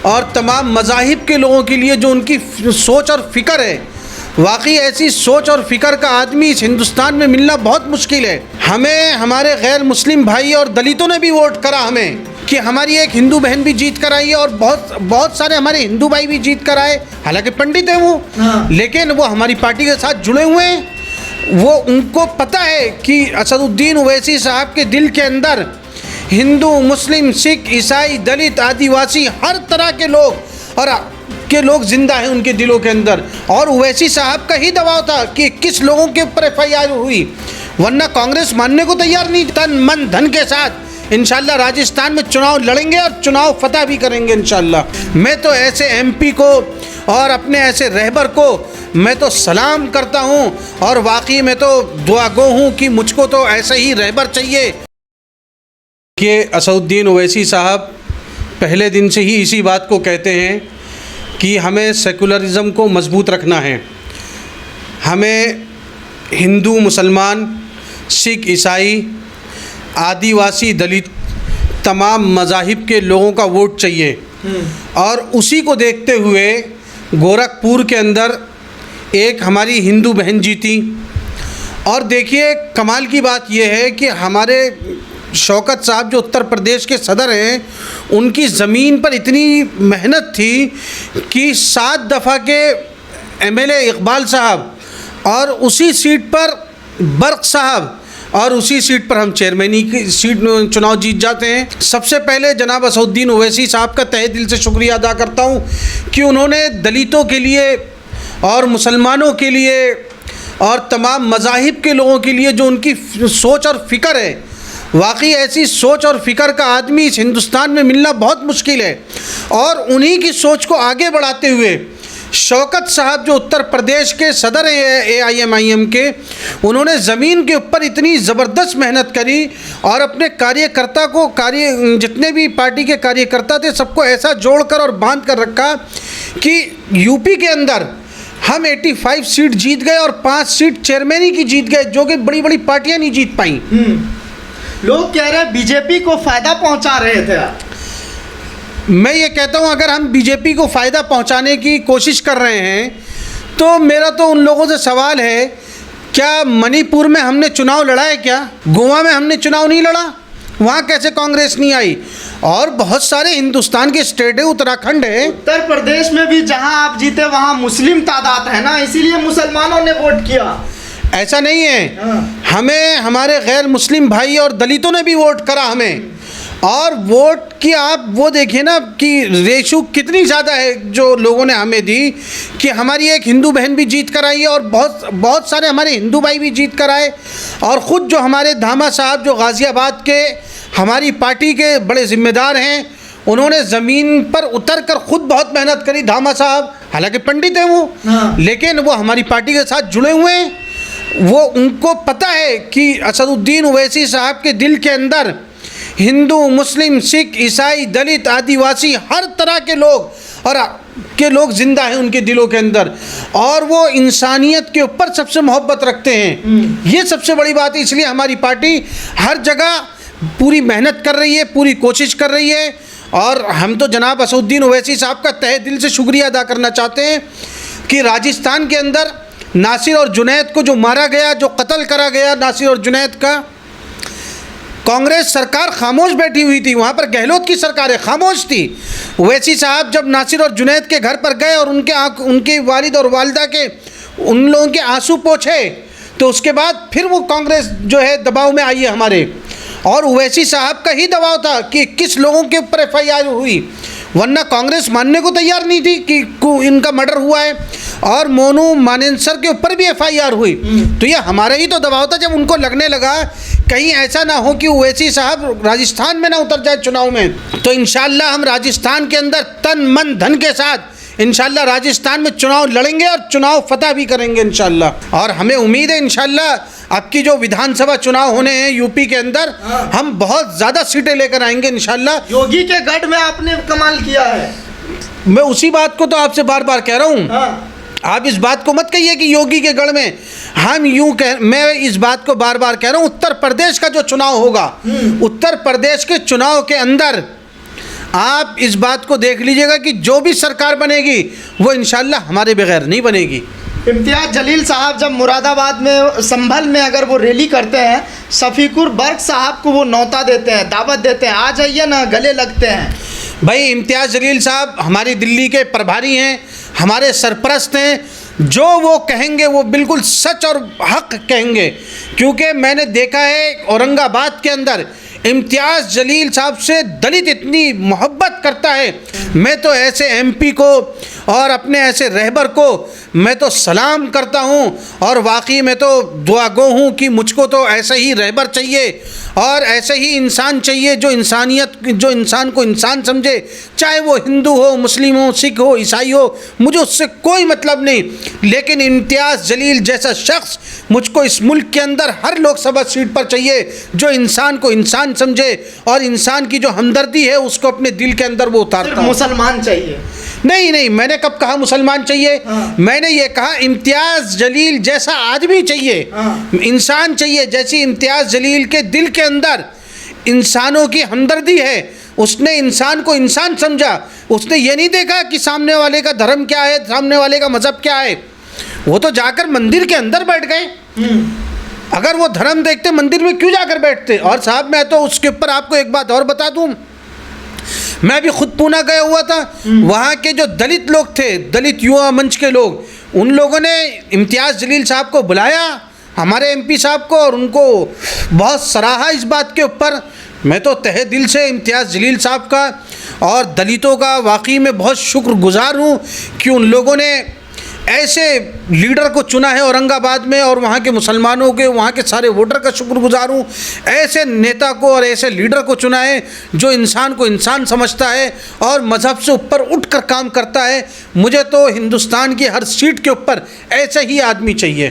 और तमाम मज़ाहिब के लोगों के लिए जो उनकी सोच और फ़िक्र है, वाकई ऐसी सोच और फ़िक्र का आदमी इस हिंदुस्तान में मिलना बहुत मुश्किल है। हमें हमारे गैर मुस्लिम भाई और दलितों ने भी वोट करा हमें कि हमारी एक हिंदू बहन भी जीत कर आई है और बहुत सारे हमारे हिंदू भाई भी जीत कर आए, हालांकि पंडित हैं वो, लेकिन वो हमारी पार्टी के साथ जुड़े हुए हैं। वो उनको पता है कि असदुद्दीन ओवैसी साहब के दिल के अंदर हिंदू, मुस्लिम, सिख, ईसाई, दलित, आदिवासी, हर तरह के लोग जिंदा हैं उनके दिलों के अंदर। और ओवैसी साहब का ही दबाव था कि 21 लोगों के ऊपर FIR हुई, वरना कांग्रेस मानने को तैयार नहीं। तन मन धन के साथ इंशाल्लाह राजस्थान में चुनाव लड़ेंगे और चुनाव फतह भी करेंगे इंशाल्लाह। मैं तो ऐसे MP को और अपने ऐसे रहबर को मैं तो सलाम करता हूँ और वाकई मैं तो दुआगो हूँ कि मुझको तो ऐसे ही रहबर चाहिए। कि असदुद्दीन ओवैसी साहब पहले दिन से ही इसी बात को कहते हैं कि हमें सेकुलरिज़म को मजबूत रखना है, हमें हिंदू, मुसलमान, सिख, ईसाई, आदिवासी, दलित, तमाम मज़ाहिब के लोगों का वोट चाहिए। और उसी को देखते हुए गोरखपुर के अंदर एक हमारी हिंदू बहन जीती। और देखिए कमाल की बात यह है कि हमारे शौकत साहब जो उत्तर प्रदेश के सदर हैं, उनकी ज़मीन पर इतनी मेहनत थी कि 7 दफ़ा के MLA इकबाल साहब और उसी सीट पर बर्क साहब और उसी सीट पर हम चेयरमैनी की सीट चुनाव जीत जाते हैं। सबसे पहले जनाब असदुद्दीन ओवैसी साहब का तहे दिल से शुक्रिया अदा करता हूँ कि उन्होंने दलितों के लिए और मुसलमानों के लिए और तमाम मज़ाहिब के लोगों के लिए जो उनकी सोच और फ़िक्र है, वाकई ऐसी सोच और फ़िक्र का आदमी इस हिंदुस्तान में मिलना बहुत मुश्किल है। और उन्हीं की सोच को आगे बढ़ाते हुए शौकत साहब जो उत्तर प्रदेश के सदर हैं AIMIM के, उन्होंने ज़मीन के ऊपर इतनी ज़बरदस्त मेहनत करी और अपने कार्यकर्ता को जितने भी पार्टी के कार्यकर्ता थे सबको ऐसा जोड़कर और बांध कर रखा कि यूपी के अंदर हम 85 सीट जीत गए और 5 सीट चेयरमैनी की जीत गए, जो कि बड़ी बड़ी पार्टियां नहीं जीत पाई। लोग कह रहे हैं बीजेपी को फ़ायदा पहुंचा रहे थे आप। मैं ये कहता हूँ अगर हम बीजेपी को फ़ायदा पहुंचाने की कोशिश कर रहे हैं तो मेरा तो उन लोगों से सवाल है, क्या मणिपुर में हमने चुनाव लड़ा है? क्या गोवा में हमने चुनाव नहीं लड़ा? वहाँ कैसे कांग्रेस नहीं आई? और बहुत सारे हिंदुस्तान के स्टेट है, उत्तराखंड है, उत्तर प्रदेश में भी जहाँ आप जीते वहाँ मुस्लिम तादाद है ना, इसीलिए मुसलमानों ने वोट किया। ऐसा नहीं है। हमें हमारे गैर मुस्लिम भाई और दलितों ने भी वोट करा हमें। और वोट की आप वो देखिए ना कि रेशो कितनी ज़्यादा है जो लोगों ने हमें दी कि हमारी एक हिंदू बहन भी जीत कर आई है और बहुत सारे हमारे हिंदू भाई भी जीत कर आए। और ख़ुद जो हमारे धामा साहब जो गाज़ियाबाद के हमारी पार्टी के बड़े ज़िम्मेदार हैं, उन्होंने ज़मीन पर उतर कर ख़ुद बहुत मेहनत करी। धामा साहब हालांकि पंडित हैं वो, लेकिन वो हमारी पार्टी के साथ जुड़े हुए हैं। वो उनको पता है कि असदुद्दीन ओवैसी साहब के दिल के अंदर हिंदू, मुस्लिम, सिख, ईसाई, दलित, आदिवासी, हर तरह के लोग जिंदा हैं उनके दिलों के अंदर। और वो इंसानियत के ऊपर सबसे मोहब्बत रखते हैं। ये सबसे बड़ी बात है। इसलिए हमारी पार्टी हर जगह पूरी मेहनत कर रही है, पूरी कोशिश कर रही है। और हम तो जनाब असदुद्दीन ओवैसी साहब का तहे दिल से शुक्रिया अदा करना चाहते हैं कि राजस्थान के अंदर नासिर और जुनैद को जो मारा गया, जो कत्ल करा गया नासिर और जुनैद का, कांग्रेस सरकार खामोश बैठी हुई थी। वहाँ पर गहलोत की सरकार खामोश थी। ओवैसी साहब जब नासिर और जुनैद के घर पर गए और उनके वालिद और वालिदा के उन लोगों के आंसू पोंछे, तो उसके बाद फिर वो कांग्रेस जो है दबाव में आई है हमारे। और ओवैसी साहब का ही दबाव था कि 21 लोगों के ऊपर FIR हुई, वरना कांग्रेस मानने को तैयार नहीं थी कि इनका मर्डर हुआ है। और मोनू मानेसर के ऊपर भी FIR हुई। तो ये हमारा ही तो दबाव था। जब उनको लगने लगा कहीं ऐसा ना हो कि ओवैसी साहब राजस्थान में ना उतर जाए चुनाव में, तो इंशाल्लाह हम राजस्थान के अंदर तन मन धन के साथ इंशाल्लाह राजस्थान में चुनाव लड़ेंगे और चुनाव फतह भी करेंगे इंशाल्लाह। और हमें उम्मीद है इंशाल्लाह अब की जो विधानसभा चुनाव होने हैं यूपी के अंदर, हम बहुत ज़्यादा सीटें लेकर आएंगे इंशाल्लाह। योगी के गढ़ में आपने कमाल किया है। मैं उसी बात को तो आपसे बार बार कह रहा हूँ। आप इस बात को मत कहिए कि योगी के गढ़ में, मैं इस बात को बार बार कह रहा हूँ, उत्तर प्रदेश का जो चुनाव होगा, उत्तर प्रदेश के चुनाव के अंदर आप इस बात को देख लीजिएगा कि जो भी सरकार बनेगी वो इंशाल्लाह हमारे बगैर नहीं बनेगी। इम्तियाज़ जलील साहब जब मुरादाबाद में संभल में अगर वो रैली करते हैं, शफीकुर बर्क साहब को वो न्योता देते हैं, दावत देते हैं, आ जाइए ना, गले लगते हैं। भाई इम्तियाज़ जलील साहब हमारी दिल्ली के प्रभारी हैं, हमारे सरपरस्त हैं, जो वो कहेंगे वो बिल्कुल सच और हक कहेंगे। क्योंकि मैंने देखा है औरंगाबाद के अंदर इम्तियाज़ जलील साहब से दलित इतनी मोहब्बत करता है। मैं तो ऐसे एमपी को और अपने ऐसे रहबर को मैं तो सलाम करता हूँ और वाकई मैं तो दुआगो हूँ कि मुझको तो ऐसे ही रहबर चाहिए और ऐसे ही इंसान चाहिए जो इंसान को इंसान समझे, चाहे वो हिंदू हो, मुस्लिम हो, सिख हो, ईसाई हो, मुझे उससे कोई मतलब नहीं। लेकिन इम्तियाज़ जलील जैसा शख्स मुझको इस मुल्क के अंदर हर लोकसभा सीट पर चाहिए, जो इंसान को इंसान समझे और इंसान की जो हमदर्दी है उसको अपने दिल के अंदर वो उतारता। मुसलमान चाहिए? नहीं, मैंने कब कहा मुसलमान चाहिए? हाँ। मैंने ये कहा इम्तियाज़ जलील जैसा आदमी चाहिए, हाँ। इंसान चाहिए। जैसी इम्तियाज़ जलील के दिल के अंदर इंसानों की हमदर्दी है, उसने इंसान को इंसान समझा। उसने ये नहीं देखा कि सामने वाले का धर्म क्या है, सामने वाले का मज़हब क्या है। वो तो जाकर मंदिर के अंदर बैठ गए। अगर वो धर्म देखते मंदिर में क्यों जाकर बैठते? और साहब मैं तो उसके ऊपर आपको एक बात और बता दूँ, मैं भी खुद पूना गया हुआ था। वहाँ के जो दलित लोग थे, दलित युवा मंच के लोग, उन लोगों ने इम्तियाज़ जलील साहब को बुलाया, हमारे एमपी साहब को, और उनको बहुत सराहा इस बात के ऊपर। मैं तो तहे दिल से इम्तियाज़ जलील साहब का और दलितों का वाकई में बहुत शुक्रगुजार हूँ कि उन लोगों ने ऐसे लीडर को चुना है औरंगाबाद में, और वहाँ के मुसलमानों के, वहाँ के सारे वोटर का शुक्रगुजार हूँ। ऐसे नेता को और ऐसे लीडर को चुना है जो इंसान को इंसान समझता है और मज़हब से ऊपर उठकर काम करता है। मुझे तो हिंदुस्तान की हर सीट के ऊपर ऐसे ही आदमी चाहिए।